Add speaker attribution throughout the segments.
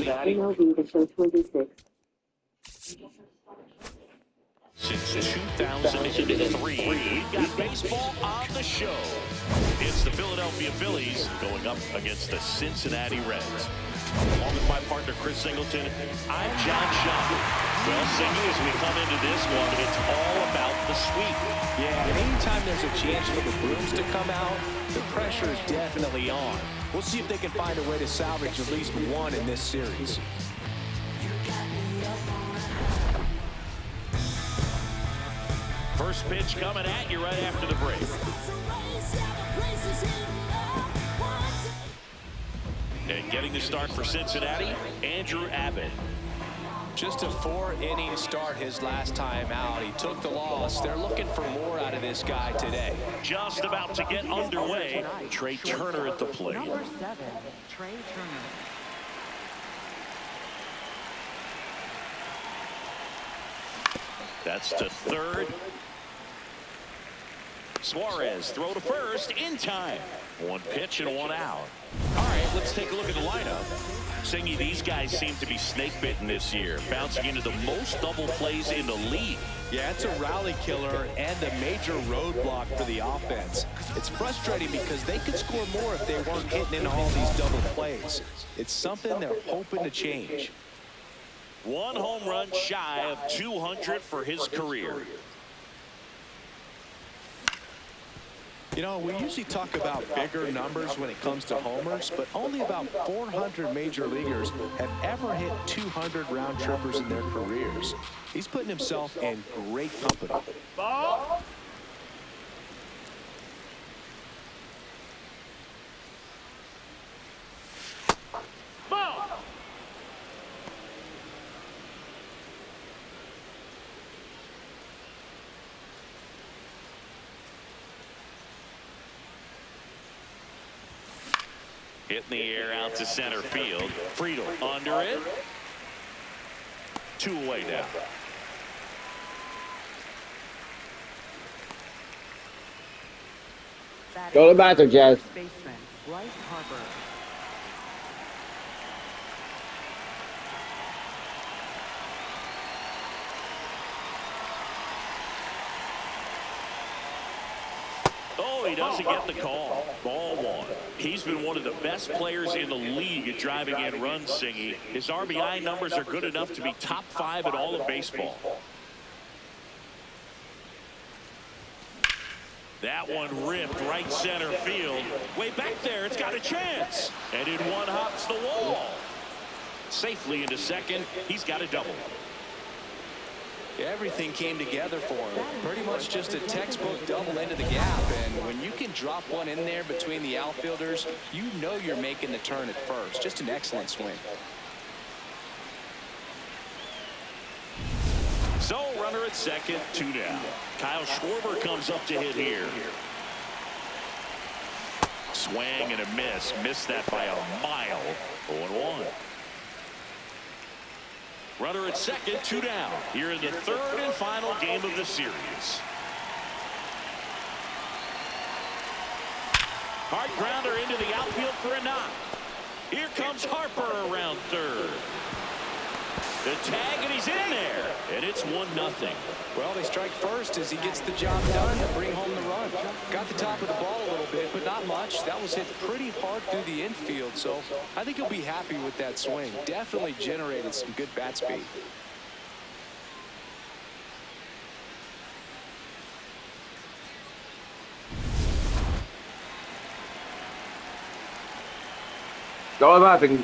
Speaker 1: MLB The Show 26.
Speaker 2: Since 2003, we've got baseball on the show. It's the Philadelphia Phillies going up against the Cincinnati Reds. Along with my partner, Chris Singleton, I'm John Shaw. Well, Singy, as we come into this one, it's all about the sweep.
Speaker 3: Yeah, and anytime there's a chance for the Brooms to come out, the pressure is definitely on. We'll see if they can find a way to salvage at least one in this series.
Speaker 2: First pitch coming at you right after the break. And getting the start for Cincinnati, Andrew Abbott.
Speaker 3: Just a 4-inning start his last time out. He took the loss. They're looking for more out of this guy today.
Speaker 2: Just about to get underway. Trey Turner at the plate.
Speaker 1: Number 7, Trey Turner.
Speaker 2: That's to third. Suarez throw to first in time. One pitch and one out. All right, let's take a look at the lineup. Singy, these guys seem to be snake bitten this year, bouncing into the most double plays in the league.
Speaker 3: Yeah, it's a rally killer and a major roadblock for the offense. It's frustrating because they could score more if they weren't hitting in all these double plays. It's something they're hoping to change.
Speaker 2: One home run shy of 200 for his career.
Speaker 3: You know, we usually talk about bigger numbers when it comes to homers, but only about 400 major leaguers have ever hit 200 round trippers in their careers. He's putting himself in great company.
Speaker 2: Ball. Hit in the air out to center field. Friedel under it. 2 away now.
Speaker 4: Go to the bathroom, Jazz.
Speaker 1: Baseman, Bryce Harper.
Speaker 2: Oh, he doesn't get the call. Ball 1. He's been one of the best players in the league at driving in runs, Singy. His RBI numbers are good enough to be top 5 in all of baseball. That one ripped right center field. Way back there, it's got a chance. And in one hops the wall. Safely into second. He's got a double.
Speaker 3: Everything came together for him. Pretty much just a textbook double into the gap. And when you can drop one in there between the outfielders, you know you're making the turn at first. Just an excellent swing.
Speaker 2: So, runner at second, 2 down. Kyle Schwarber comes up to hit here. Swing and a miss. Missed that by a mile. 0-1. Runner at second, 2 down. Here in the third and final game of the series. Hard grounder into the outfield for a knock. Here comes Harper around third. The tag, and he's in there. And it's 1-0.
Speaker 3: Well, they strike first as he gets the job done to bring home the run. Got the top of the ball a little bit, but not much. That was hit pretty hard through the infield, so I think he'll be happy with that swing. Definitely generated some good bat speed.
Speaker 4: Go to the bathroom.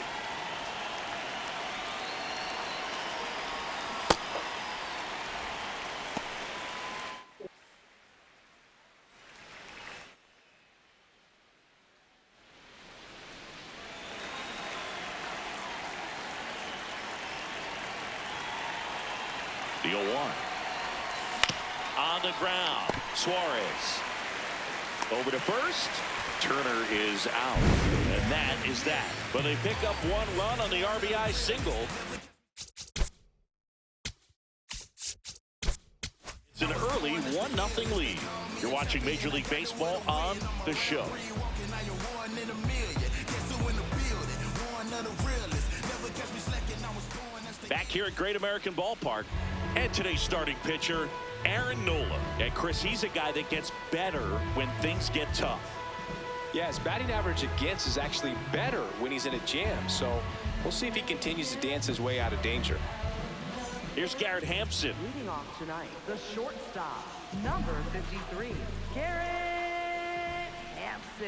Speaker 2: The 0-1. On the ground, Suarez. Over to first. Turner is out. And that is that. But they pick up 1 run on the RBI single. It's an early 1-0 lead. You're watching Major League Baseball on The Show. back here at Great American Ballpark. And today's starting pitcher, Aaron Nola. And Chris, he's a guy that gets better when things get tough.
Speaker 3: Yeah, his batting average against is actually better when he's in a jam. So we'll see if he continues to dance his way out of danger.
Speaker 2: Here's Garrett Hampson.
Speaker 1: Leading off tonight, the shortstop, number 53, Garrett Hampson.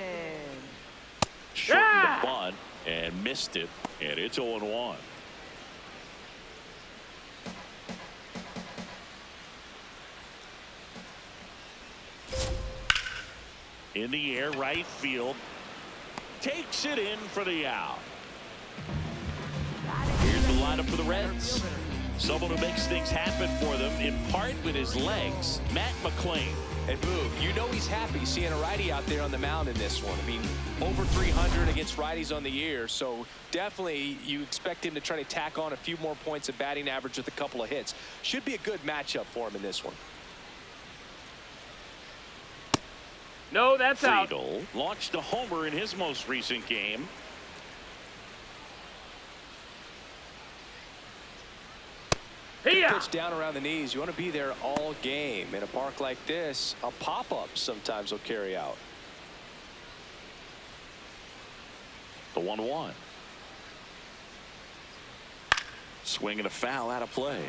Speaker 2: Shortened the bunt and missed it, and it's 0-1. In the air, right field. Takes it in for the out. Here's the lineup for the Reds. Someone who makes things happen for them, in part with his legs, Matt McClain.
Speaker 3: And Boog, you know he's happy seeing a righty out there on the mound in this one. I mean, over 300 against righties on the year, so definitely you expect him to try to tack on a few more points of batting average with a couple of hits. Should be a good matchup for him in this one.
Speaker 4: No, that's out.
Speaker 2: Friedel launched a homer in his most recent game.
Speaker 3: Pitch down around the knees. You want to be there all game. In a park like this, a pop-up sometimes will carry out.
Speaker 2: The 1-1. Swing and a foul out of play.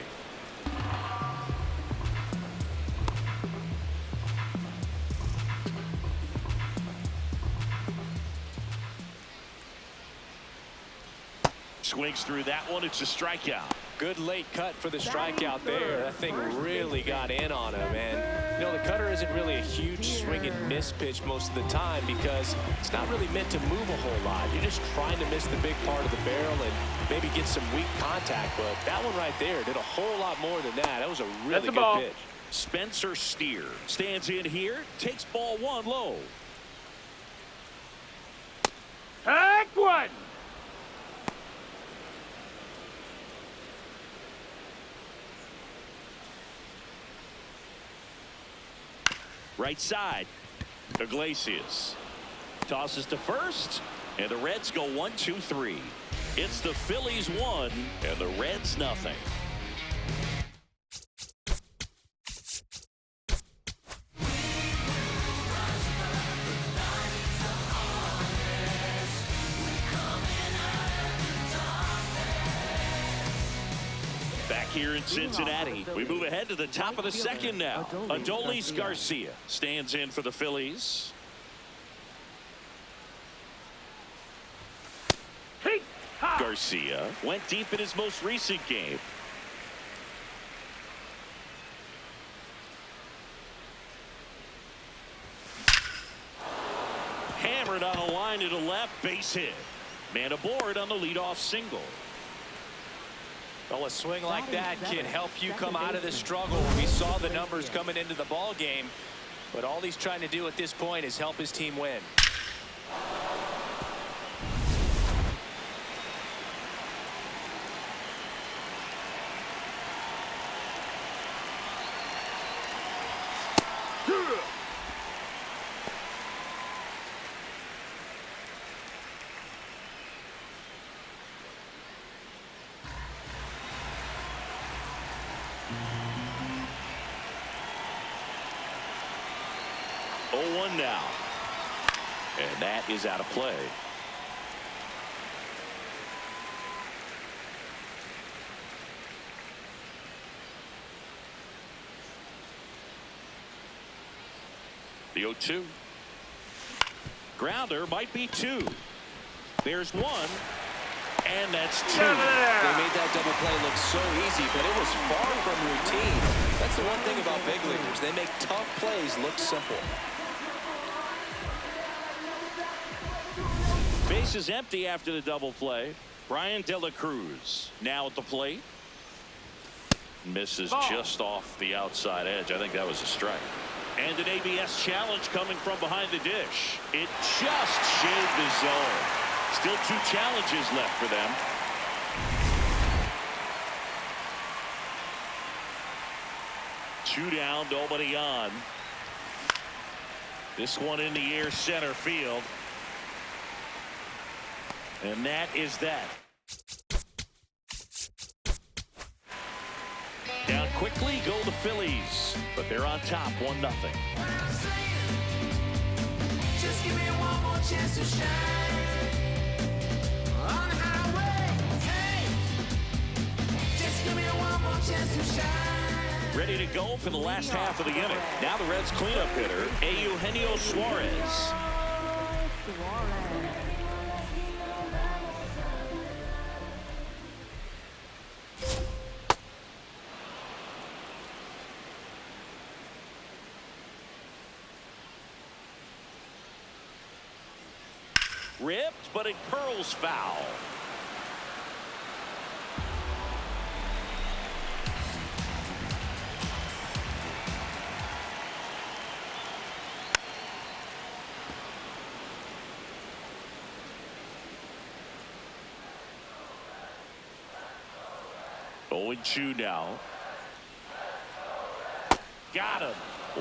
Speaker 2: Swings through that one. It's a strikeout.
Speaker 3: Good late cut for the strikeout there. That thing really got in on him. And, you know, the cutter isn't really a huge swing and miss pitch most of the time because it's not really meant to move a whole lot. You're just trying to miss the big part of the barrel and maybe get some weak contact. But that one right there did a whole lot more than that. That was a really good pitch.
Speaker 2: Spencer Steer stands in here, takes ball one low.
Speaker 4: Take one.
Speaker 2: Right side. Iglesias tosses to first, and the Reds go 1-2-3. It's the Phillies 1 and the Reds nothing. Back here in Cincinnati, we move ahead to the top of the second now. Adolis Garcia stands in for the Phillies. Garcia went deep in his most recent game. Hammered on a line to the left, base hit. Man aboard on the leadoff single.
Speaker 3: Well, a swing like that can help you come out of the struggle. We saw the numbers coming into the ball game, but all he's trying to do at this point is help his team win.
Speaker 2: Now, and that is out of play. The 0-2 grounder might be two. There's one, and that's two.
Speaker 3: They made that double play look so easy, but it was far from routine. That's the one thing about big leaguers. They make tough plays look simple.
Speaker 2: Base is empty after the double play. Brian De La Cruz now at the plate. Misses just off the outside edge. I think that was a strike. And an ABS challenge coming from behind the dish. It just shaved the zone. Still two challenges left for them. Two down, nobody on. This one in the air, center field. And that is that. quickly go the Phillies, but they're on top 1-0.
Speaker 5: Just give me one more chance to shine on the highway. Hey, just give me one more chance to shine.
Speaker 2: Ready to go for the last half of the inning. Now the Reds cleanup hitter, Eugenio Suarez. Ripped, but it curls foul. Going 2 now. Got him.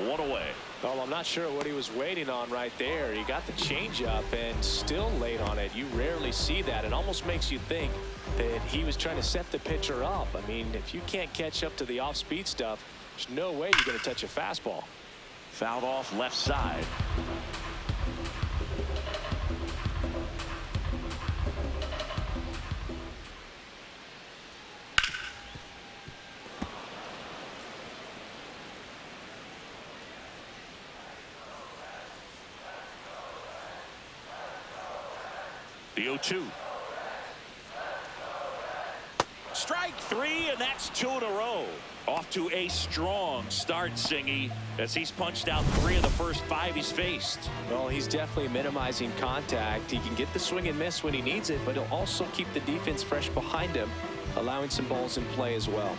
Speaker 2: 1 away.
Speaker 3: Well, I'm not sure what he was waiting on right there. He got the changeup and still late on it. You rarely see that. It almost makes you think that he was trying to set the pitcher up. I mean, if you can't catch up to the off-speed stuff, there's no way you're going to touch a fastball.
Speaker 2: Fouled off left side. The 0-2. Strike 3, and that's 2 in a row. Off to a strong start, Singy, as he's punched out 3 of the first 5 he's faced.
Speaker 3: Well, he's definitely minimizing contact. He can get the swing and miss when he needs it, but he'll also keep the defense fresh behind him, allowing some balls in play as well.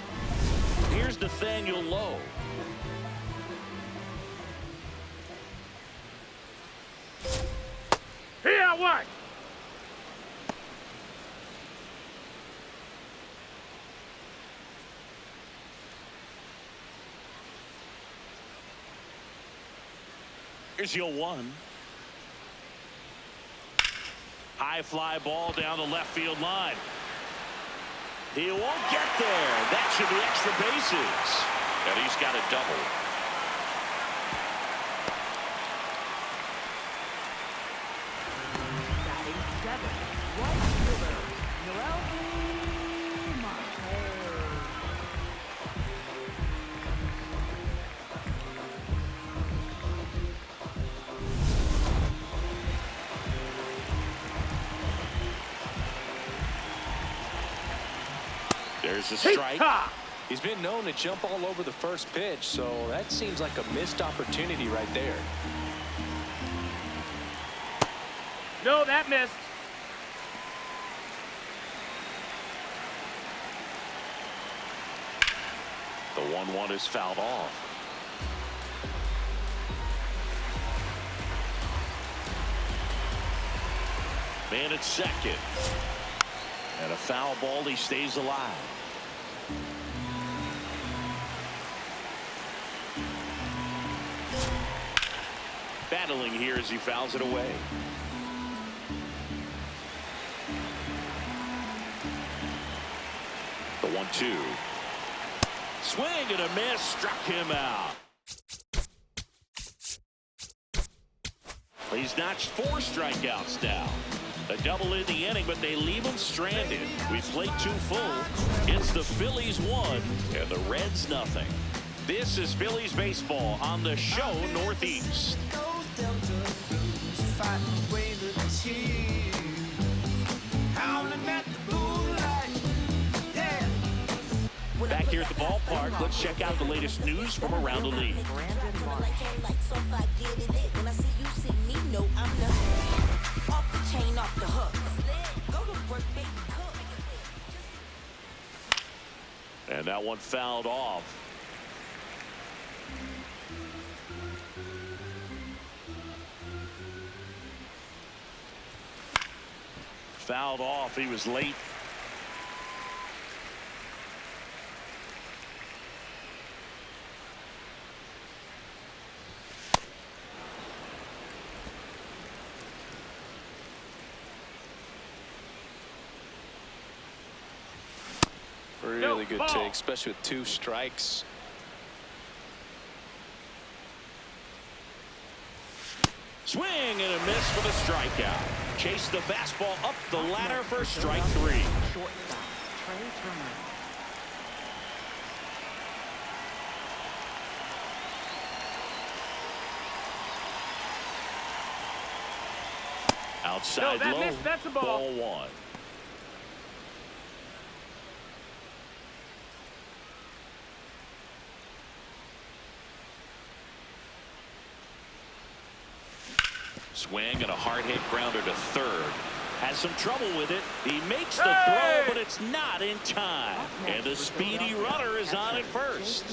Speaker 2: Here's Nathaniel Lowe.
Speaker 4: Here, what?
Speaker 2: Here's your 1. High fly ball down the left field line. He won't get there. That should be extra bases. And he's got a double.
Speaker 1: Batting 7, right fielder, Noel Marquez.
Speaker 2: There's a strike.
Speaker 3: He's been known to jump all over the first pitch, so that seems like a missed opportunity right there.
Speaker 4: No, that missed.
Speaker 2: The 1-1 is fouled off. Man at second. And a foul ball, he stays alive. Battling here as he fouls it away. The 1-2. Swing and a miss, struck him out. He's notched 4 strikeouts now. A double in the inning, but they leave him stranded. We played 2 full. It's the Phillies 1 and the Reds nothing. This is Phillies baseball on the show Northeast. Back here at the ballpark, let's check out the latest news from around the league. And that one fouled off. Fouled off. He was late.
Speaker 3: Really good take, especially with 2 strikes.
Speaker 2: Swing and a miss for the strikeout. Chase the fastball up the ladder for strike three.
Speaker 1: Shortstop, Trey Turner.
Speaker 2: Outside
Speaker 4: that
Speaker 2: low.
Speaker 4: missed. That's a ball.
Speaker 2: Ball one. Swing and a hard hit grounder to third. Has some trouble with it. He makes the throw, but it's not in time. And the speedy runner is on at first.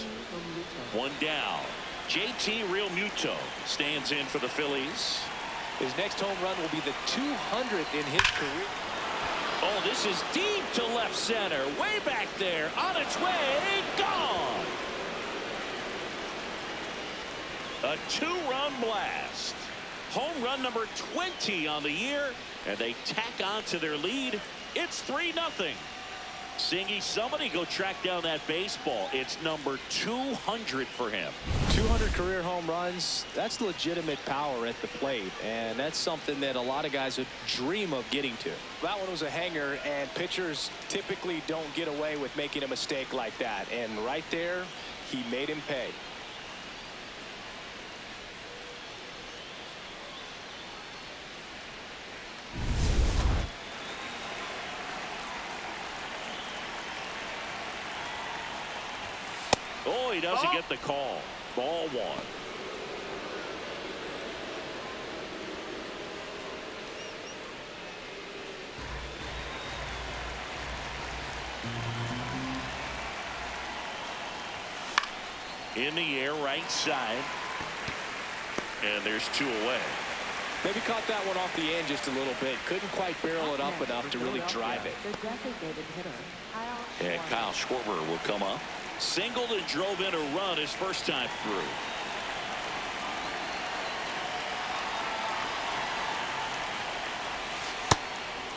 Speaker 2: One down. JT Realmuto stands in for the Phillies.
Speaker 3: His next home run will be the 200th in his career.
Speaker 2: Oh, this is deep to left center. Way back there. On its way. Gone. A two-run blast. Home run number 20 on the year, and they tack on to their lead. It's 3-0. Singy, somebody go track down that baseball. It's number 200 for him.
Speaker 3: 200 career home runs. That's legitimate power at the plate, and that's something that a lot of guys would dream of getting to. That one was a hanger, and pitchers typically don't get away with making a mistake like that. And right there, he made him pay.
Speaker 2: Oh, he doesn't get the call. Ball one. In the air, right side. And there's two away.
Speaker 3: Maybe caught that one off the end just a little bit. Couldn't quite barrel it up enough to really drive it.
Speaker 1: The designated hitter, Kyle
Speaker 2: And
Speaker 1: Schwarber.
Speaker 2: Kyle Schwarber will come up. Singled and drove in a run his first time through.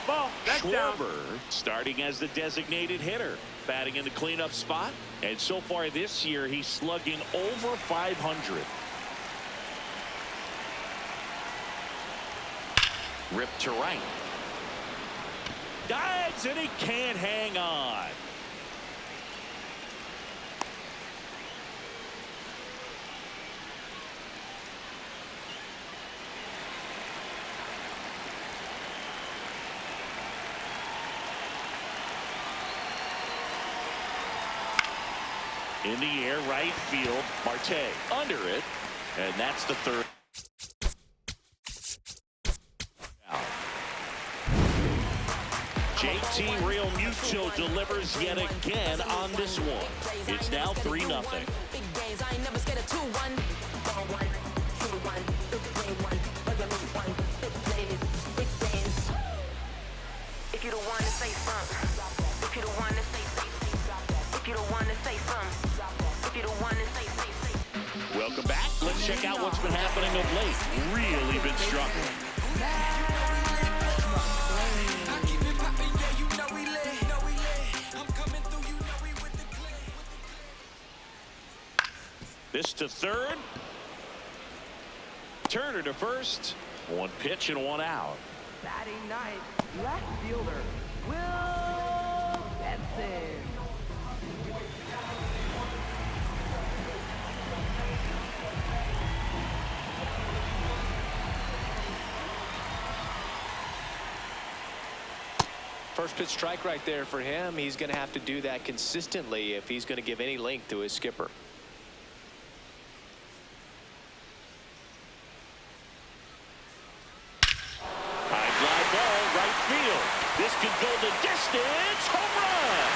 Speaker 4: Ball. That's down.
Speaker 2: Schwarber starting as the designated hitter, batting in the cleanup spot, and so far this year he's slugging over 500. Ripped to right. Dives and he can't hang on. In the air, right field. Marte under it, and that's the third. JT Realmuto delivers yet again on this one. It's now 3-0.
Speaker 5: Big games, I ain't never scared of 2-1. 1-1, 2-1, 3-1. But you need one. Big plays, big games. If you don't want to say something, if you don't want to say if you don't want to say something, if you don't want to say
Speaker 2: Welcome back. Let's check out what's been happening of late. Really been struggling. This to third. Turner to first. One pitch and one out.
Speaker 1: Batting ninth, left fielder, Will Benson.
Speaker 3: First pitch strike right there for him. He's going to have to do that consistently if he's going to give any length to his skipper.
Speaker 2: High fly ball, right field. This could go the distance. Home run.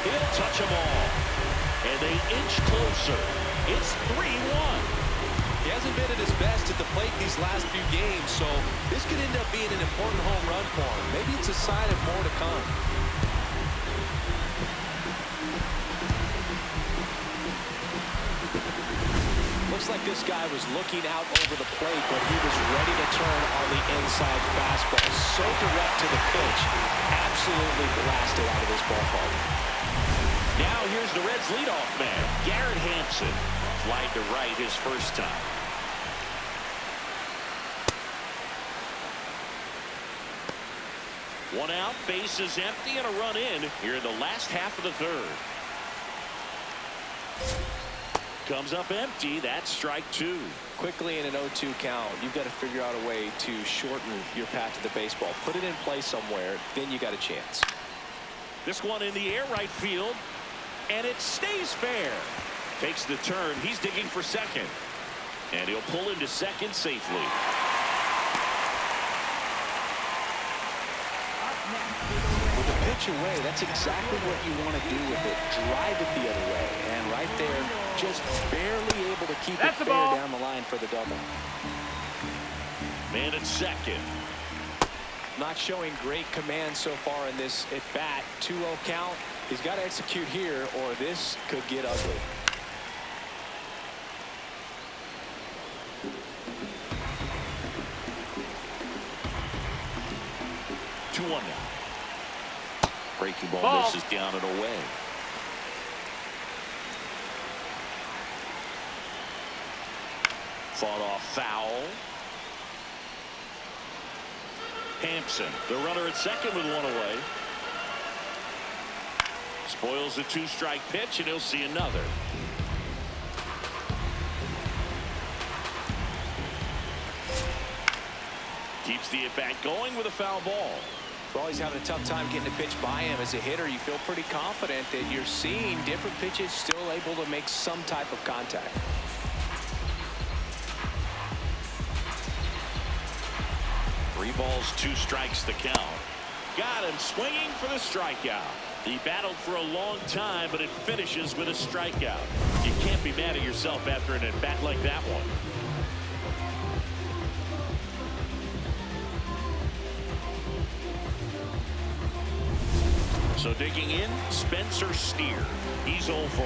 Speaker 2: He'll touch them all. And they inch closer. It's 3-1.
Speaker 3: He hasn't been at his best at the plate these last few games, so this could end up being an important home run for him. Maybe it's a sign of more to come. Looks like this guy was looking out over the plate, but he was ready to turn on the inside fastball. So direct to the pitch. Absolutely blasted out of this ballpark.
Speaker 2: Now here's the Reds leadoff man, Garrett Hampson. Flied to right his first time. One out, base is empty, and a run in here in the last half of the third. Comes up empty. That's strike two.
Speaker 3: Quickly in an 0-2 count, you've got to figure out a way to shorten your path to the baseball. Put it in play somewhere, then you got a chance.
Speaker 2: This one in the air right field, and it stays fair. Takes the turn. He's digging for second, and he'll pull into second safely.
Speaker 3: With the pitch away, that's exactly what you want to do with it. Drive it the other way. And right there, just barely able to keep it fair down the line for the double.
Speaker 2: Man at second.
Speaker 3: Not showing great command so far in this at bat. 2-0 count. He's got to execute here, or this could get ugly.
Speaker 2: 2-1 now. Breaking ball misses down and away. Fought off foul. Hampson, the runner at second with one away. Spoils the two-strike pitch, and he'll see another. Keeps the at-bat going with a foul ball.
Speaker 3: Well, he's having a tough time getting a pitch by him. As a hitter, you feel pretty confident that you're seeing different pitches still able to make some type of contact.
Speaker 2: Three balls, two strikes the count. Got him swinging for the strikeout. He battled for a long time, but it finishes with a strikeout. You can't be mad at yourself after an at-bat like that one. So digging in, Spencer Steer. He's 0 for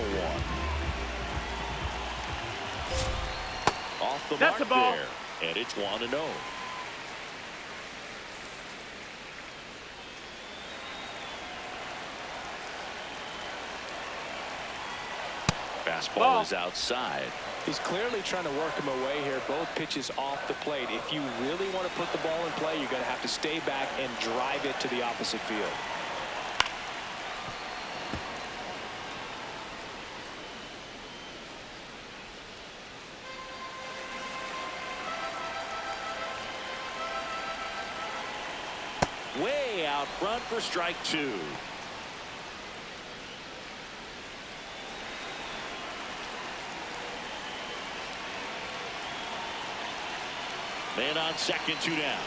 Speaker 2: 1. Off the mark there, and it's 1-0. Fastball is outside.
Speaker 3: He's clearly trying to work him away here. Both pitches off the plate. If you really want to put the ball in play, you're going to have to stay back and drive it to the opposite field.
Speaker 2: Way out front for strike two. Man on second, 2 down.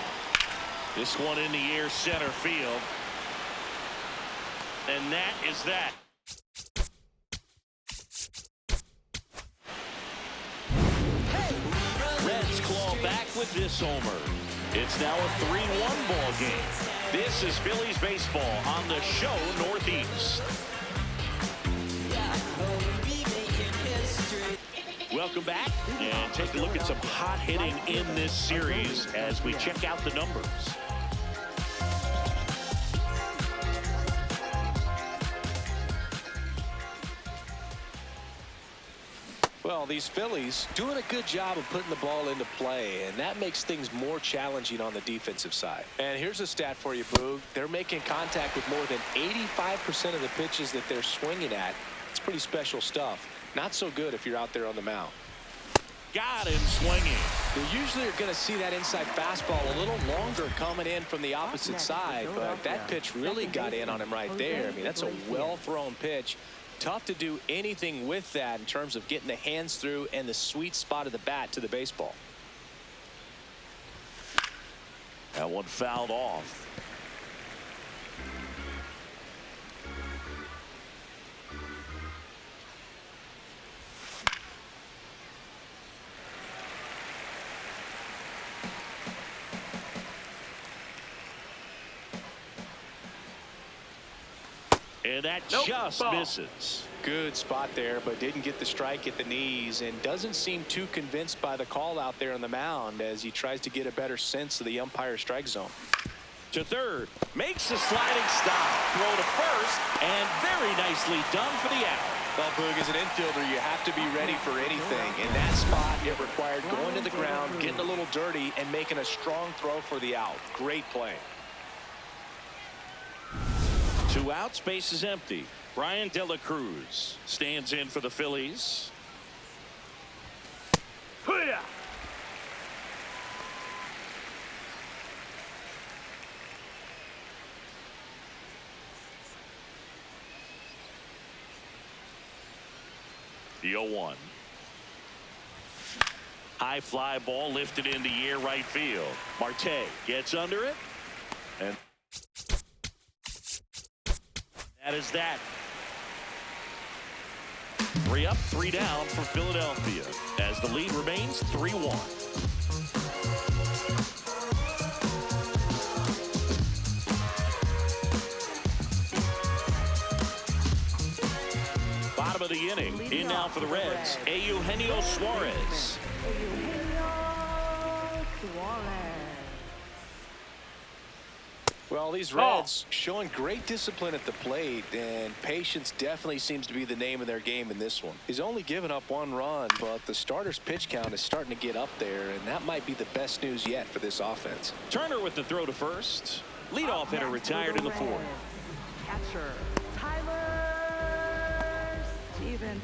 Speaker 2: This one in the air center field. And that is that. Reds claw back with this homer. It's now a 3-1 ball game. This is Phillies baseball on the show Northeast. Welcome back, and take a look at some hot hitting in this series as we check out the numbers.
Speaker 3: Well, these Phillies doing a good job of putting the ball into play, and that makes things more challenging on the defensive side. And here's a stat for you, Boog. They're making contact with more than 85% of the pitches that they're swinging at. It's pretty special stuff. Not so good if you're out there on the mound.
Speaker 2: Got him swinging.
Speaker 3: You usually are going to see that inside fastball a little longer coming in from the opposite side, but that pitch really got in on him right there. I mean, that's a well-thrown pitch. Tough to do anything with that in terms of getting the hands through and the sweet spot of the bat to the baseball.
Speaker 2: That one fouled off. And that just misses.
Speaker 3: Good spot there, but didn't get the strike at the knees, and doesn't seem too convinced by the call out there on the mound as he tries to get a better sense of the umpire strike zone.
Speaker 2: To third. Makes a sliding stop. Throw to first. And very nicely done for the out.
Speaker 3: Well, Boog, as an infielder, you have to be ready for anything. In that spot, it required going to the ground, getting a little dirty, and making a strong throw for the out. Great play.
Speaker 2: 2 outs, base is empty. Brian De La Cruz stands in for the Phillies.
Speaker 4: Hoo-yah!
Speaker 2: The 0-1. High fly ball lifted in the air right field. Marte gets under it. And that is that. 3 up, 3 down for Philadelphia as the lead remains 3-1. Bottom of the inning. In now for the Reds, Eugenio Suarez.
Speaker 3: Well, these Reds showing great discipline at the plate, and patience definitely seems to be the name of their game in this one. He's only given up 1 run, but the starter's pitch count is starting to get up there, and that might be the best news yet for this offense.
Speaker 2: Turner with the throw to first. Leadoff hitter retired in the 4th.
Speaker 1: Catcher Tyler Stevenson.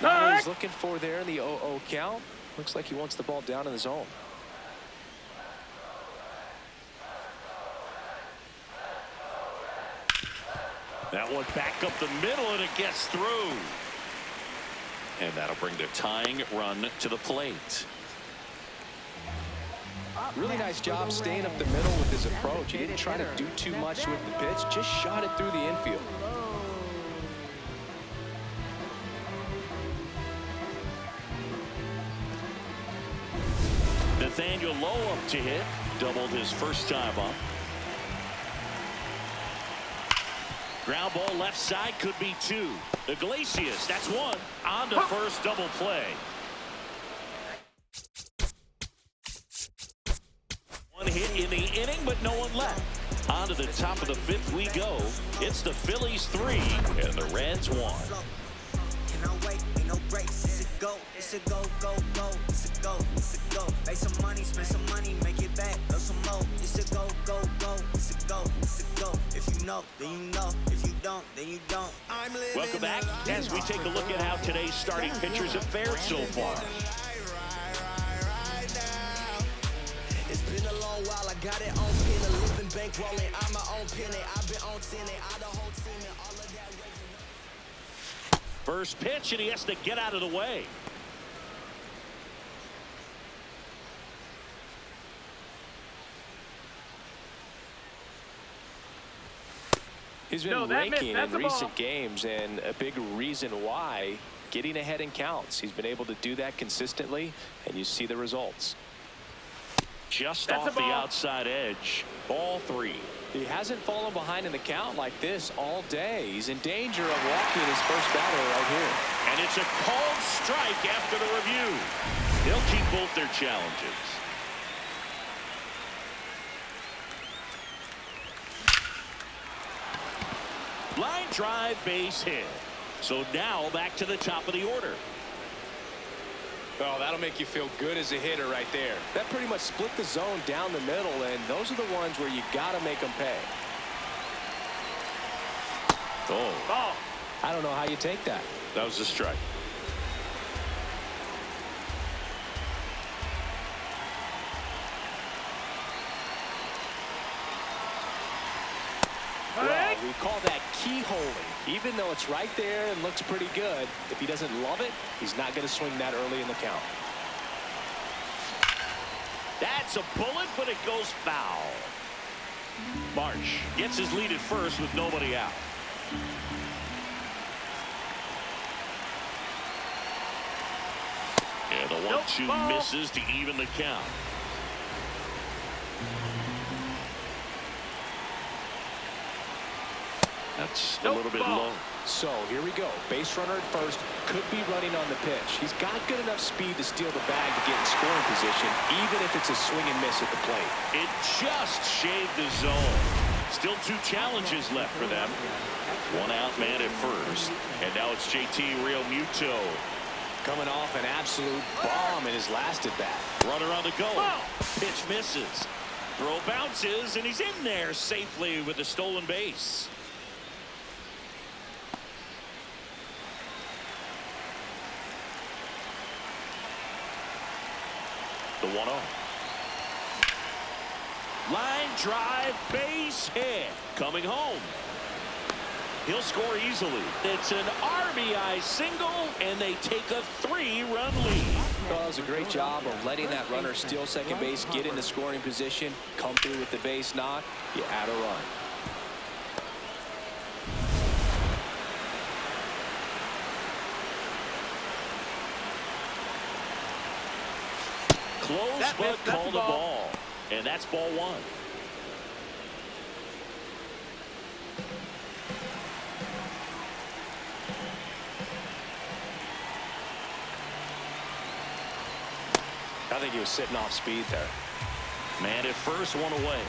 Speaker 3: Not what he's looking for there in the 0-0 count. Looks like he wants the ball down in the zone.
Speaker 2: That one back up the middle, and it gets through. And that'll bring the tying run to the plate.
Speaker 3: Really nice job staying up the middle with his approach. He didn't try to do too much with the pitch, just shot it through the infield.
Speaker 2: Nathaniel Lowe up to hit. Doubled his first time up. Ground ball left side, could be 2. Iglesias, that's 1. On to first, double play. 1 hit in the inning, but no one left. On to the top of the 5th we go. It's the Phillies 3 and the Reds 1.
Speaker 6: Can I wait? Ain't no breaks. It's a go. It's a go, go, go. It's a go. It's a go. Make some money, spend some money, make it back. Throw some more. It's a go, go, go. It's a go. It's a go. If you know, then you know. If you don't, then you don't.
Speaker 2: Welcome back as we take a look at how today's starting pitchers have fared so far.
Speaker 6: It's been a long while. I got it on pin, a living bank rolling. I'm my own penny. I've been on 10 and I the whole team and all of that.
Speaker 2: First pitch, and he has to get out of the way.
Speaker 3: He's been raking in recent games, and a big reason why, getting ahead in counts. He's been able to do that consistently, and you see the results.
Speaker 2: Just off the outside edge. Ball 3.
Speaker 3: He hasn't fallen behind in the count like this all day. He's in danger of walking his first batter right here.
Speaker 2: And it's a called strike after the review. They'll keep both their challenges. Line drive, base hit. So now back to the top of the order.
Speaker 3: Oh, that'll make you feel good as a hitter right there. That pretty much split the zone down the middle, and those are the ones where you got to make them pay.
Speaker 2: Oh.
Speaker 3: I don't know how you take that.
Speaker 2: That was a strike.
Speaker 3: Well, we call that keyholing. Even though it's right there and looks pretty good, if he doesn't love it, he's not going to swing that early in the count.
Speaker 2: That's a bullet, but it goes foul. Marsh gets his lead at first with nobody out. And the 1-2 misses to even the count. That's a little bit low.
Speaker 3: So here we go. Base runner at first. Could be running on the pitch. He's got good enough speed to steal the bag to get in scoring position, even if it's a swing and miss at the plate.
Speaker 2: It just shaved the zone. Still 2 challenges left for them. 1 out man at first. And now it's JT Realmuto.
Speaker 3: Coming off an absolute bomb in his last at bat.
Speaker 2: Runner on the go. Pitch misses. Throw bounces, and he's in there safely with a stolen base. The 1-0. Line drive, base hit. Coming home. He'll score easily. It's an RBI single, and they take a 3-run lead.
Speaker 3: Well, that was a great job of letting that runner steal second base, get into scoring position, come through with the base knock. You add a run.
Speaker 2: Close, but called a ball. And that's ball 1.
Speaker 3: I think he was sitting off speed there.
Speaker 2: Man at first, 1 away.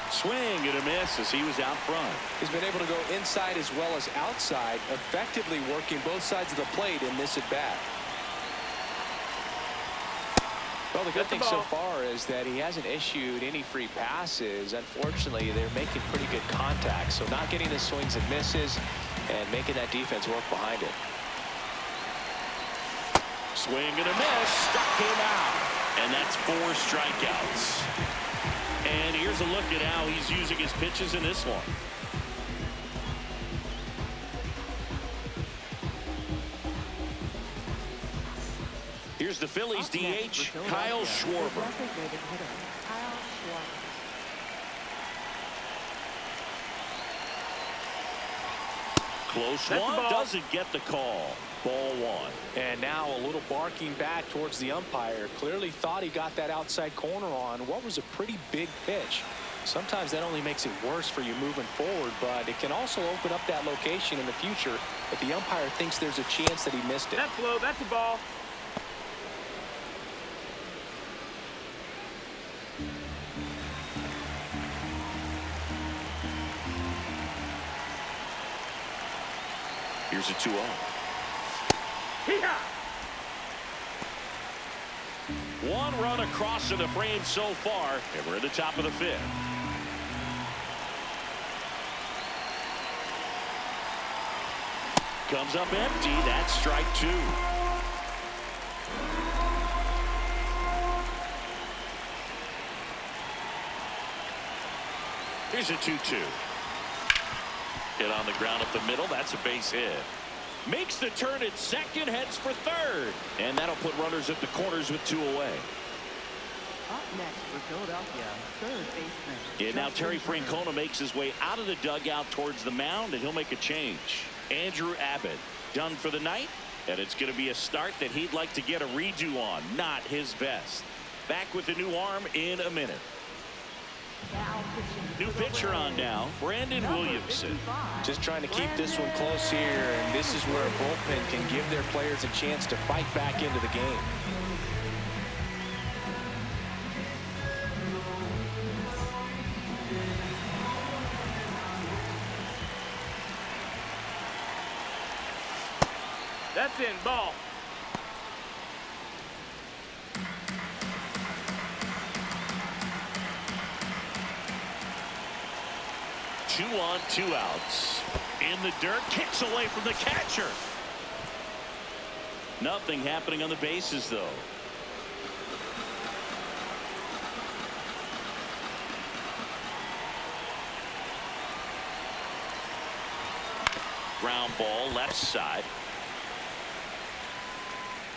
Speaker 2: Swing and a miss as he was out front.
Speaker 3: He's been able to go inside as well as outside, effectively working both sides of the plate in this at bat. Well, the good thing so far is that he hasn't issued any free passes. Unfortunately, they're making pretty good contact, so not getting the swings and misses and making that defense work behind it.
Speaker 2: Swing and a miss, struck him out, and that's 4 strikeouts. And here's a look at how he's using his pitches in this one. Here's the Phillies DH, Kyle Schwarber. Close one, doesn't get the call. Ball 1.
Speaker 3: And now a little barking back towards the umpire. Clearly thought he got that outside corner on what was a pretty big pitch. Sometimes that only makes it worse for you moving forward, but it can also open up that location in the future if the umpire thinks there's a chance that he missed it.
Speaker 4: That's low. That's a ball.
Speaker 2: Here's a 2-0. One run across to the frame so far, and we're at the top of the 5th. Comes up empty. That's strike 2. Here's a 2-2. Hit on the ground up the middle. That's a base hit. Makes the turn at second, heads for third. And that'll put runners at the corners with 2 away.
Speaker 1: Up next for Philadelphia, third baseman.
Speaker 2: Yeah, now Terry Francona makes his way out of the dugout towards the mound, and he'll make a change. Andrew Abbott done for the night, and it's going to be a start that he'd like to get a redo on. Not his best. Back with the new arm in a minute. New pitcher on now, Brandon Williamson.
Speaker 3: Just trying to keep this one close here, and this is where a bullpen can give their players a chance to fight back into the game.
Speaker 4: That's in, ball.
Speaker 2: Two on, 2 outs. In the dirt, kicks away from the catcher. Nothing happening on the bases, though. Ground ball, left side.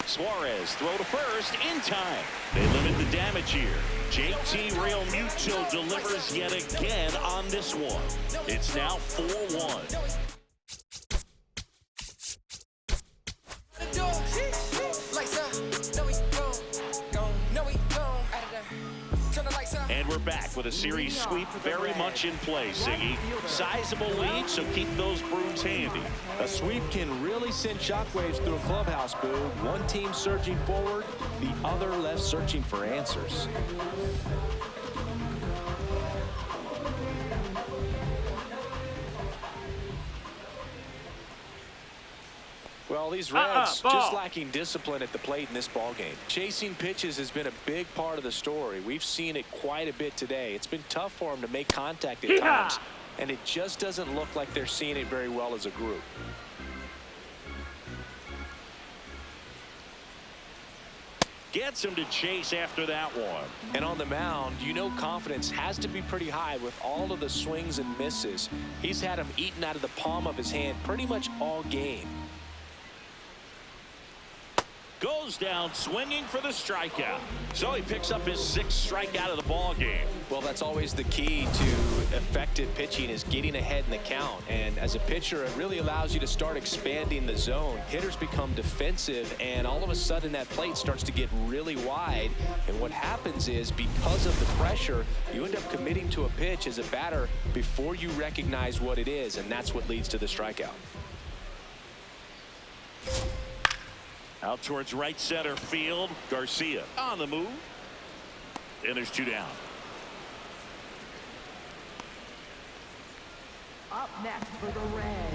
Speaker 2: Suarez, throw to first, in time. They limit the damage here. JT Realmuto delivers yet again on this one. It's now 4-1. And we're we're back with a series sweep very much in play, Siggy. Sizable lead, so keep those brooms handy.
Speaker 3: A sweep can really send shockwaves through a clubhouse, Boo. One team surging forward, the other left searching for answers. Well, these Reds just lacking discipline at the plate in this ballgame. Chasing pitches has been a big part of the story. We've seen it quite a bit today. It's been tough for them to make contact at times, and it just doesn't look like they're seeing it very well as a group.
Speaker 2: Gets him to chase after that one.
Speaker 3: And on the mound, you know confidence has to be pretty high with all of the swings and misses. He's had them eaten out of the palm of his hand pretty much all game.
Speaker 2: Goes down swinging for the strikeout. So he picks up his 6th strikeout of the ball game.
Speaker 3: Well, that's always the key to effective pitching, is getting ahead in the count. And as a pitcher, it really allows you to start expanding the zone. Hitters become defensive, and all of a sudden that plate starts to get really wide. And what happens is, because of the pressure, you end up committing to a pitch as a batter before you recognize what it is, and that's what leads to the strikeout.
Speaker 2: Out towards right center field. Garcia on the move. And there's 2 down.
Speaker 1: Up next for the Reds,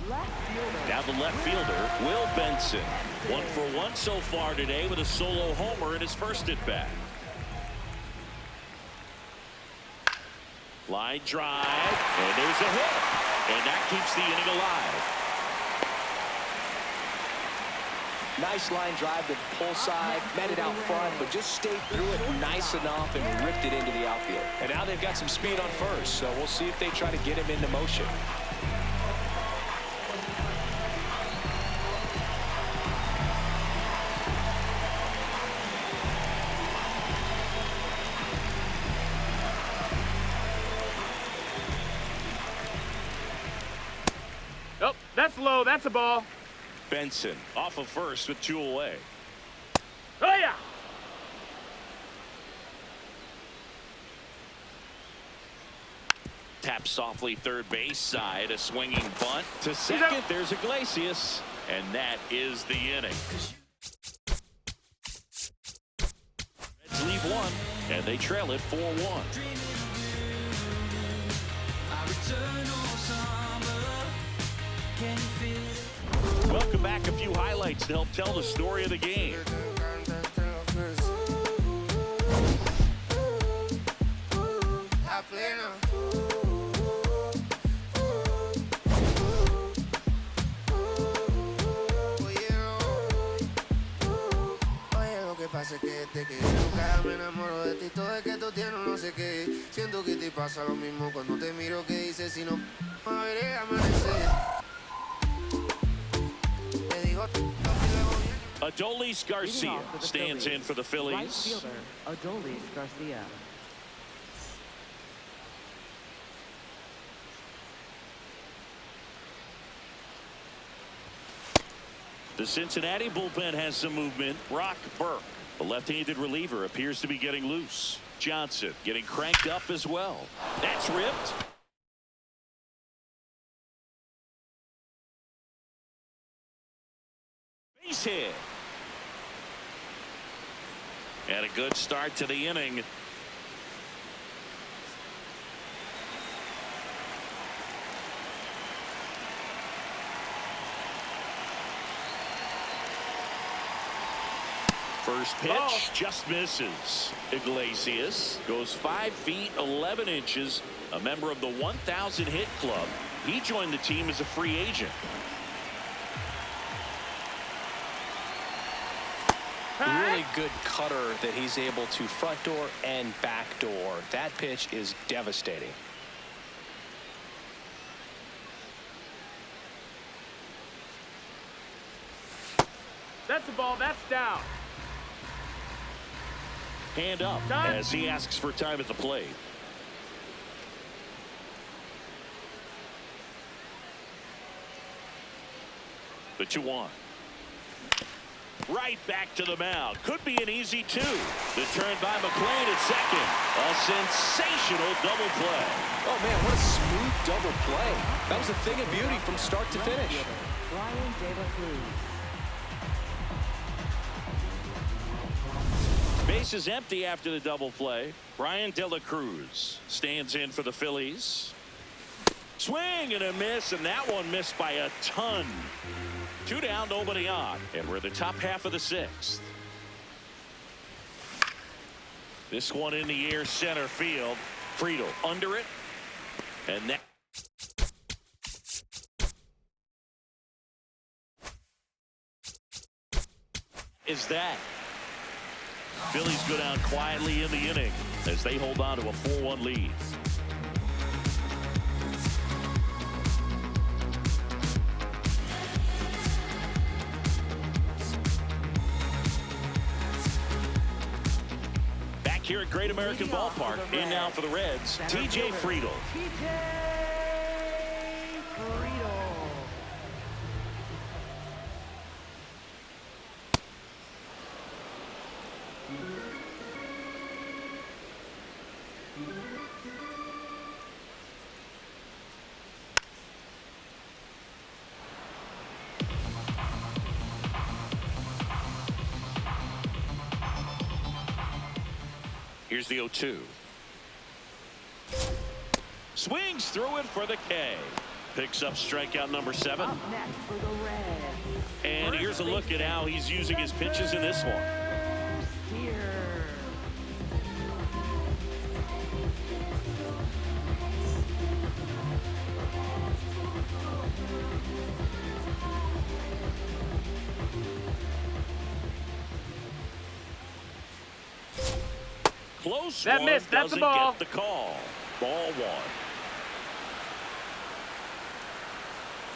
Speaker 1: left fielder.
Speaker 2: Now the left fielder, Will Benson. 1 for 1 so far today with a solo homer in his first at bat. Line drive, and there's a hit. And that keeps the inning alive.
Speaker 3: Nice line drive to the pull side, met it out front, but just stayed through it nice enough and ripped it into the outfield. And now they've got some speed on first, so we'll see if they try to get him into motion.
Speaker 4: Oh, that's low. That's a ball.
Speaker 2: Benson off of first with 2 away.
Speaker 4: Oh, yeah.
Speaker 2: Tap softly third base side. A swinging bunt to second. There's Iglesias. And that is the inning. Reds leave 1, and they trail it 4-1. Welcome back. A few highlights to help tell the story of the game.
Speaker 7: Pasa que desde que nunca me enamoro de ti, todo es que tú tienes no sé qué. Siento que te pasa lo mismo cuando te miro, que dices si no a ver el amanecer. Te digo
Speaker 2: Adolis Garcia stands in for the Phillies.
Speaker 1: Right fielder, Adolis Garcia.
Speaker 2: The Cincinnati bullpen has some movement. Brock Burke, the left-handed reliever, appears to be getting loose. Johnson getting cranked up as well. That's ripped. Base hit. And a good start to the inning. First pitch just misses. Iglesias goes 5 feet 11 inches, a member of the 1,000 hit club. He joined the team as a free agent.
Speaker 3: Really good cutter that he's able to front door and back door. That pitch is devastating.
Speaker 4: That's the ball. That's down.
Speaker 2: Hand up as he asks for time at the plate. The 2-1. Right back to the mound. Could be an easy two. The turn by McLean at second. A sensational double play.
Speaker 3: Oh, man, what a smooth double play. That was a thing of beauty from start to finish.
Speaker 1: Brian De La Cruz.
Speaker 2: Base is empty after the double play. Brian De La Cruz stands in for the Phillies. Swing and a miss, and that one missed by a ton. 2 down, nobody on, and we're the top half of the 6th. This one in the air, center field. Friedel under it, and that is that. Phillies go down quietly in the inning as they hold on to a 4-1 lead. Back here at Great American Ballpark, in now for the Reds, TJ Friedel.
Speaker 1: TJ Friedel.
Speaker 2: Here's the 0-2. Swings through it for the K. Picks up strikeout number 7.
Speaker 1: Up next for the Reds.
Speaker 2: And here's a look at how he's using his pitches in this one.
Speaker 1: Here.
Speaker 2: Close
Speaker 4: That
Speaker 2: one,
Speaker 4: missed. That's
Speaker 2: doesn't
Speaker 4: a ball.
Speaker 2: get the call. Ball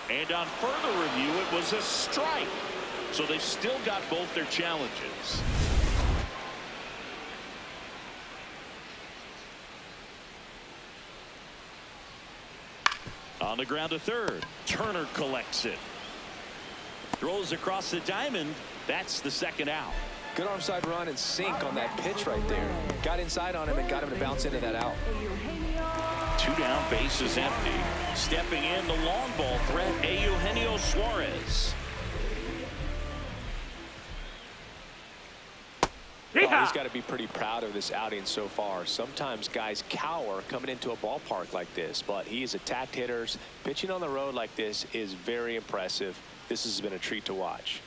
Speaker 2: 1. And on further review, it was a strike. So they've still got both their challenges. On the ground to third. Turner collects it. Throws across the diamond. That's the 2nd out.
Speaker 3: Good arm side run and sink on that pitch right there. Got inside on him and got him to bounce into that out.
Speaker 2: 2 down, base is empty. Stepping in, the long ball threat, Eugenio Suarez.
Speaker 3: Oh, he's got to be pretty proud of this outing so far. Sometimes guys cower coming into a ballpark like this, but he's attacked hitters. Pitching on the road like this is very impressive. This has been a treat to watch.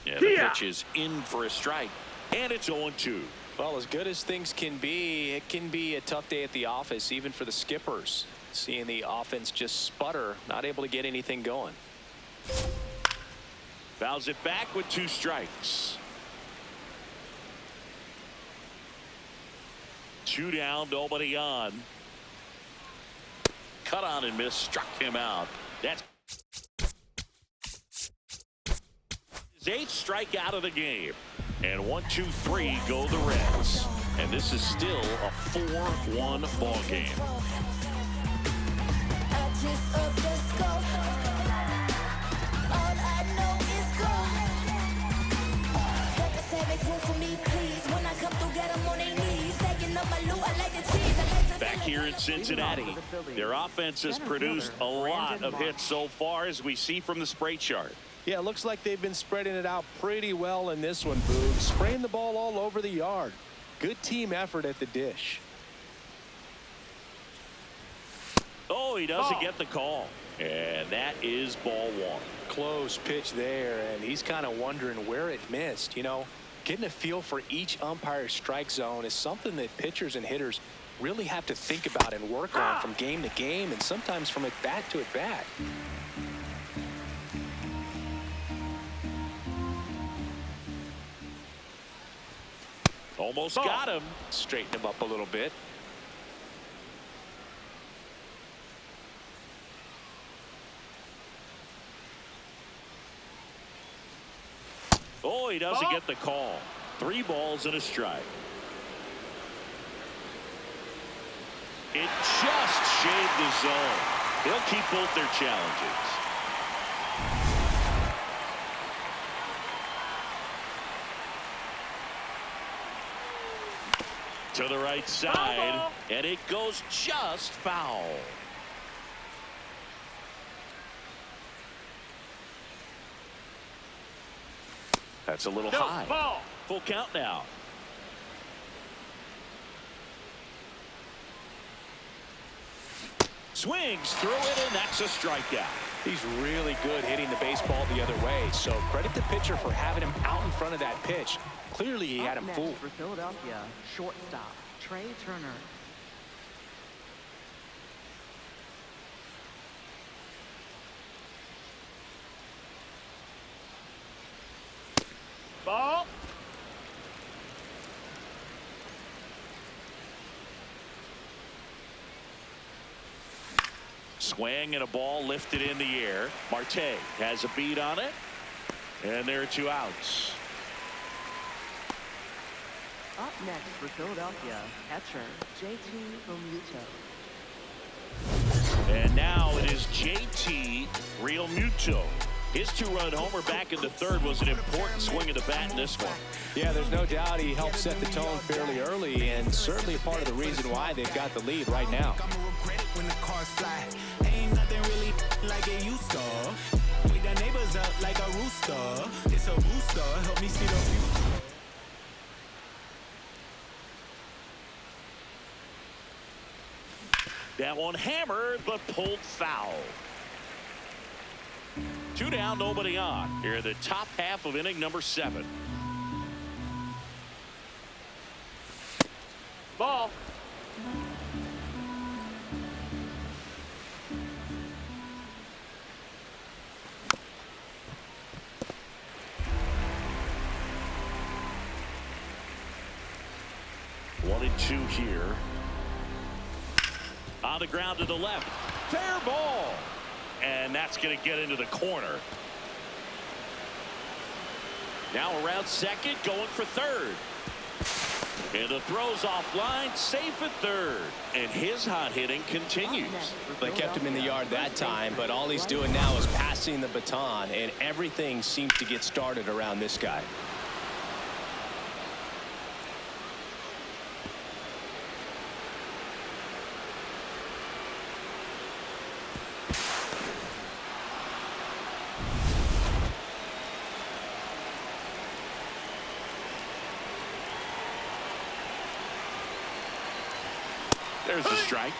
Speaker 2: Yeah, the pitch is in for a strike, and it's 0-2.
Speaker 3: Well, as good as things can be, it can be a tough day at the office, even for the skippers. Seeing the offense just sputter, not able to get anything going.
Speaker 2: Fouls it back with 2 strikes. 2 down, nobody on. Cut on and miss, struck him out. That's his 8th strikeout of the game. And 1-2-3 go the Reds. And this is still a 4-1 ball game. Back here in Cincinnati, their offense has produced a lot of hits so far, as we see from the spray chart.
Speaker 3: Yeah, it looks like they've been spreading it out pretty well in this one, Boog. Spraying the ball all over the yard. Good team effort at the dish.
Speaker 2: Oh, he doesn't get the call. And that is ball 1.
Speaker 3: Close pitch there, and he's kind of wondering where it missed. You know, getting a feel for each umpire's strike zone is something that pitchers and hitters really have to think about and work on from game to game, and sometimes from at bat to at bat.
Speaker 2: Almost got him.
Speaker 3: Straighten him up a little bit.
Speaker 2: Oh, he doesn't get the call. 3 balls and a strike. It just shaved the zone. They'll keep both their challenges. To the right side, and it goes just foul. That's a little high.
Speaker 4: Ball.
Speaker 2: Full count now. Swings through it, and that's a strikeout.
Speaker 3: He's really good hitting the baseball the other way, so credit the pitcher for having him out in front of that pitch. Clearly, he had him
Speaker 1: Next
Speaker 3: fooled.
Speaker 1: for Philadelphia, shortstop, Trey Turner.
Speaker 4: Ball.
Speaker 2: Swing and a ball lifted in the air. Marte has a beat on it, and there are 2 outs.
Speaker 1: Up next for Philadelphia, catcher, JT Realmuto.
Speaker 2: And now it is JT Realmuto. His 2-run homer back in the 3rd was an important swing of the bat in this one.
Speaker 3: Yeah, there's no doubt he helped set the tone fairly early, and certainly part of the reason why they've got the lead right now.
Speaker 8: When the cars fly, ain't nothing really like it used to. Wake the neighbors up like a rooster. It's a booster, help me see the future.
Speaker 2: That one hammered, but pulled foul. 2 down, nobody on. Here in the top half of inning number 7.
Speaker 4: Ball.
Speaker 2: One and 2 here. On the ground to the left. Fair ball. And that's going to get into the corner. Now around second, going for third. And the throw's offline, safe at third. And his hot hitting continues.
Speaker 3: They kept him in the yard that time, but all he's doing now is passing the baton, and everything seems to get started around this guy.
Speaker 2: There's the strike.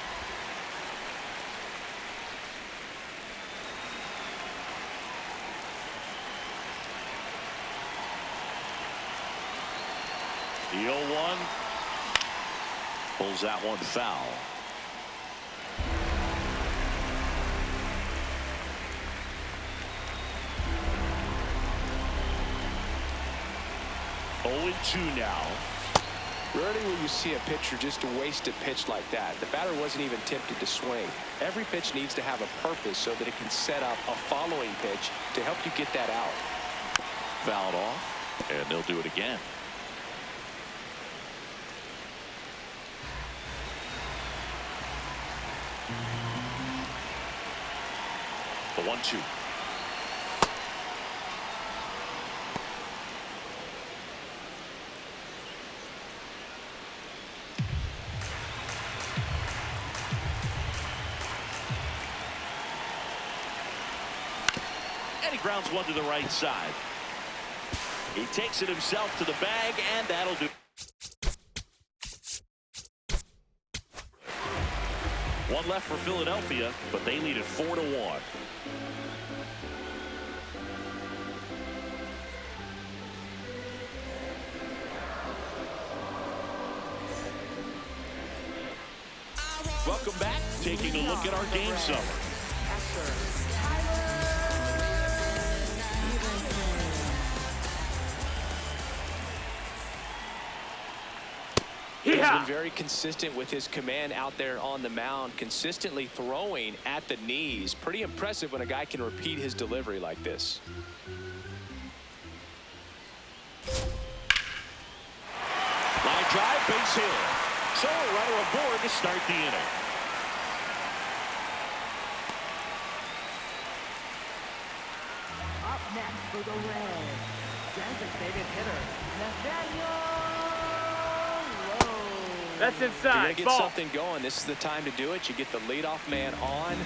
Speaker 2: The 0-1 pulls that one foul. Oh, 2 now.
Speaker 3: Rarely will you see a pitcher just waste a pitch like that. The batter wasn't even tempted to swing. Every pitch needs to have a purpose so that it can set up a following pitch to help you get that out.
Speaker 2: Fouled off, and they'll do it again. The 1-2. And he grounds one to the right side. He takes it himself to the bag, and that'll do. One left for Philadelphia, but they lead it 4-1. Welcome back. Taking a look at our game summary.
Speaker 3: He's been very consistent with his command out there on the mound, consistently throwing at the knees. Pretty impressive when a guy can repeat his delivery like this.
Speaker 2: Line drive, base hit. So a runner aboard to start the inning.
Speaker 1: Up next for the Reds, designated hitter, Nathaniel Rose.
Speaker 4: That's
Speaker 3: If you're
Speaker 4: inside.
Speaker 3: going to get
Speaker 4: Ball.
Speaker 3: something going, this is the time to do it. You get the leadoff man on.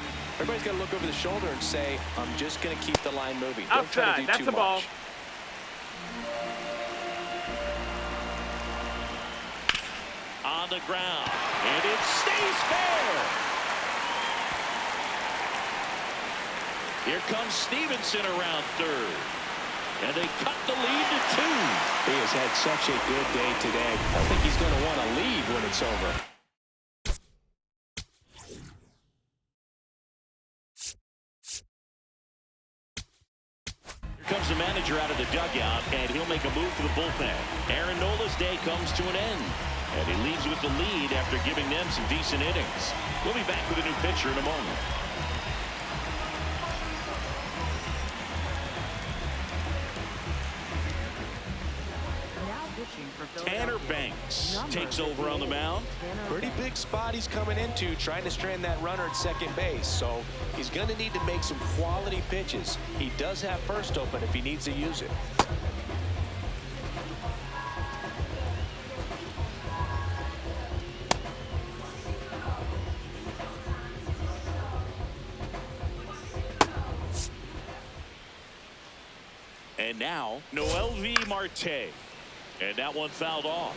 Speaker 3: Everybody's got to look over the shoulder and say, I'm just going to keep the line moving. Don't try to
Speaker 4: Outside.
Speaker 3: do
Speaker 4: That's
Speaker 3: too
Speaker 4: a ball.
Speaker 3: much.
Speaker 2: On the ground, and it stays fair. Here comes Stevenson around third, and they cut the lead to 2.
Speaker 3: He has had such a good day today. I think he's going to want to leave when it's over.
Speaker 2: Here comes the manager out of the dugout, and he'll make a move for the bullpen. Aaron Nola's day comes to an end, and he leaves with the lead after giving them some decent innings. We'll be back with a new pitcher in a moment. Tanner Banks takes over on the mound.
Speaker 3: Pretty big spot he's coming into, trying to strand that runner at second base. So he's going to need to make some quality pitches. He does have first open if he needs to use it.
Speaker 2: And now, Noel V. Marte. And that one fouled off.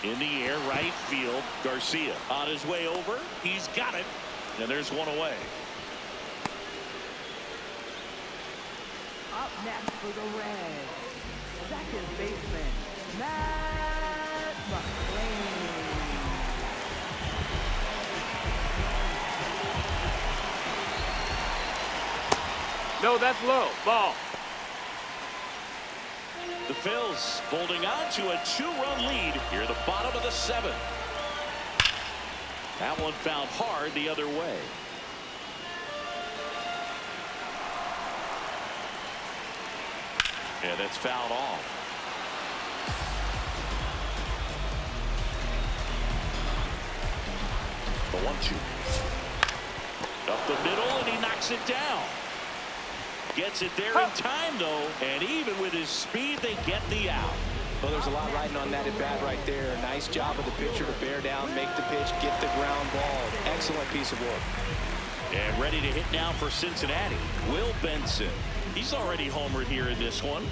Speaker 2: In the air, right field. Garcia on his way over. He's got it. And there's one away.
Speaker 1: Up next for the Reds, second baseman, Matt McLean.
Speaker 4: No, that's low. Ball.
Speaker 2: The Phils holding on to a 2-run lead here at the bottom of the 7th. That one fouled hard the other way. And it's fouled off. The 1-2. Up the middle, and he knocks it down. Gets it there in time, though, and even with his speed, they get the out.
Speaker 3: Well, there's a lot riding on that at bat right there. Nice job of the pitcher to bear down, make the pitch, get the ground ball. Excellent piece of work.
Speaker 2: And ready to hit now for Cincinnati, Will Benson. He's already homered here in this one.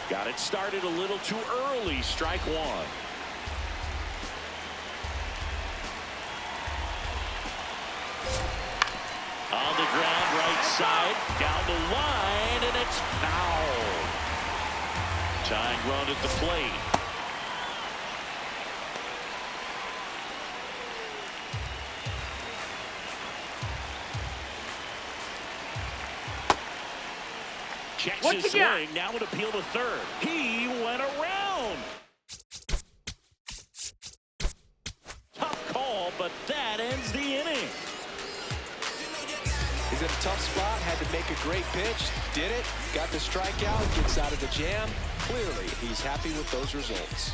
Speaker 2: Got it started a little too early. Strike one. On the ground, right side, down the line, and it's foul. Tying run at the plate. Checks his swing, now would appeal to third. He went around. Tough call, but that ends the inning.
Speaker 3: He's in a tough spot, had to make a great pitch, did it, got the strikeout, gets out of the jam. Clearly, he's happy with those results.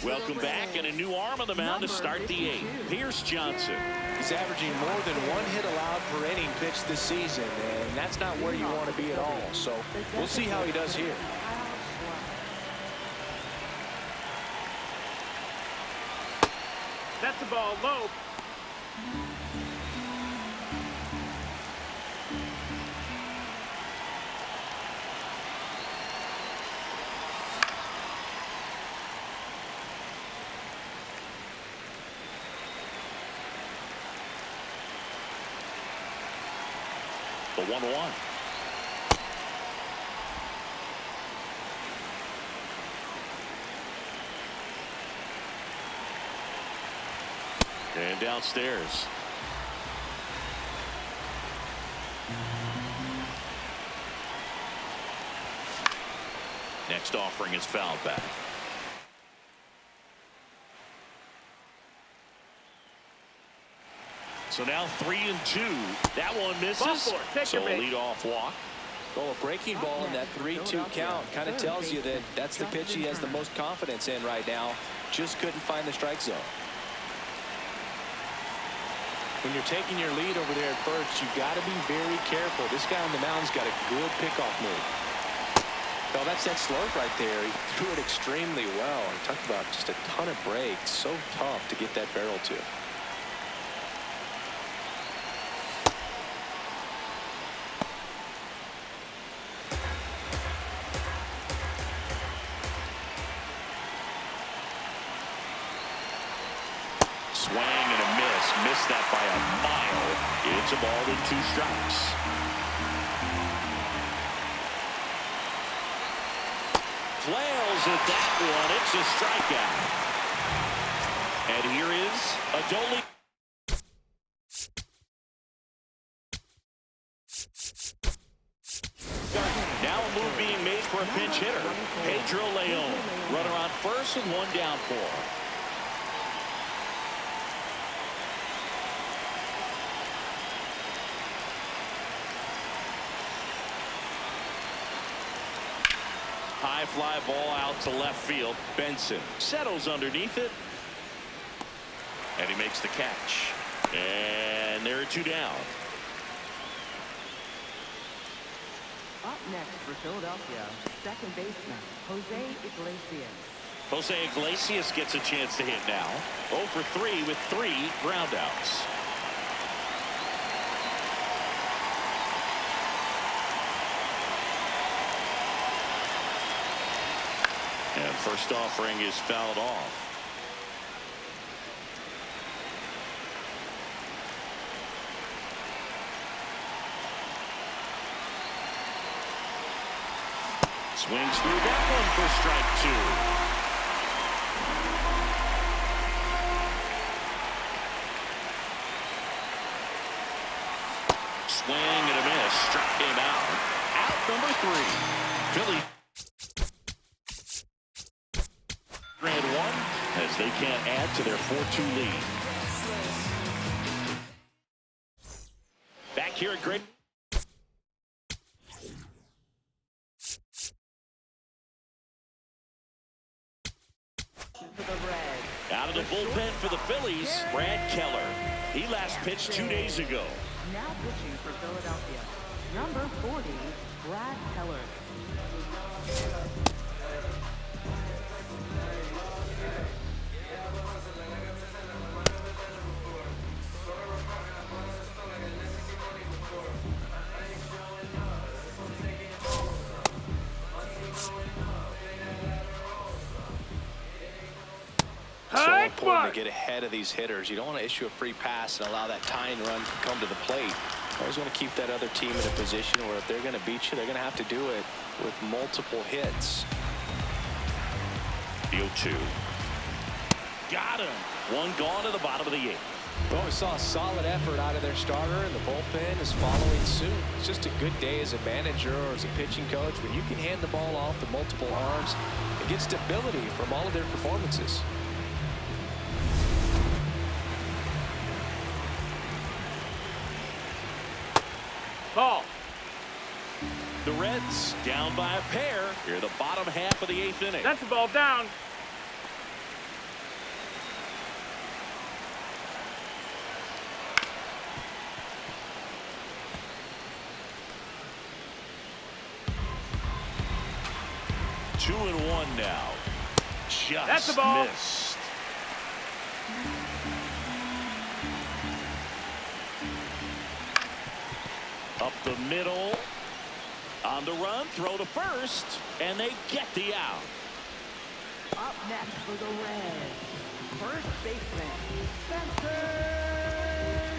Speaker 2: Welcome back, and a new arm on the mound to start the 8th. Pierce Johnson.
Speaker 3: He's averaging more than 1 hit allowed per inning pitched this season, and that's not where you want to be at all. So we'll see how he does here.
Speaker 4: That's the ball low.
Speaker 2: The 1-1. And downstairs. Next offering is fouled back. So now 3-2. That one misses. So a leadoff walk.
Speaker 3: Well, a breaking ball in that 3-2 count kind of tells you that that's the pitch he has the most confidence in right now. Just couldn't find the strike zone. When you're taking your lead over there at first, you've got to be very careful. This guy on the mound's got a good pickoff move. Well, that's that slurve right there. He threw it extremely well. He talked about just a ton of breaks. So tough to get that barrel to.
Speaker 2: Swing and a miss. Missed that by a mile. It's a ball with 2 strikes. Flails at that one. It's a strikeout. And here is Adoli. Now a move being made for a pinch hitter. Pedro Leon. Runner on first and 1 down for him. High fly ball out to left field. Benson settles underneath it. And he makes the catch. And there are 2 down.
Speaker 1: Up next for Philadelphia, second baseman, Jose Iglesias.
Speaker 2: Jose Iglesias gets a chance to hit now. 0 for 3 with 3 groundouts. And first offering is fouled off. Swings through that one for strike 2. Swing and a miss. Struck him out. Out number 3. Philly. And 1 as they can't add to their 4-2 lead. Back here at Great. Out of the bullpen for the Phillies, Brad Keller. He last pitched 2 days ago.
Speaker 1: Now pitching for Philadelphia, number 40, Brad Keller.
Speaker 3: So important to get ahead of these hitters. You don't want to issue a free pass and allow that tying run to come to the plate. Always want to keep that other team in a position where if they're going to beat you, they're going to have to do it with multiple hits.
Speaker 2: The 0-2. Got him. 1 gone to the bottom of the 8th.
Speaker 3: Well, we saw a solid effort out of their starter, and the bullpen is following suit. It's just a good day as a manager or as a pitching coach when you can hand the ball off to multiple arms and get stability from all of their performances.
Speaker 4: Ball.
Speaker 2: The Reds down by a pair here the bottom half of the 8th inning.
Speaker 4: That's the ball down.
Speaker 2: Two and 1 now. Just
Speaker 4: That's the ball.
Speaker 2: Missed. Up the middle. On the run, throw to first, and they get the out.
Speaker 1: Up next for the Reds, first baseman,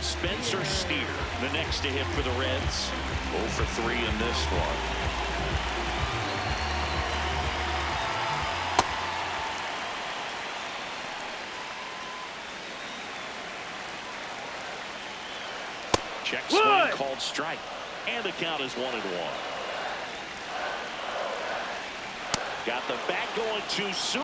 Speaker 2: Spencer Steer, the next to hit for the Reds. 0 for 3 in this one. Check swing called strike. And the count is 1-1. Got the bat going too soon.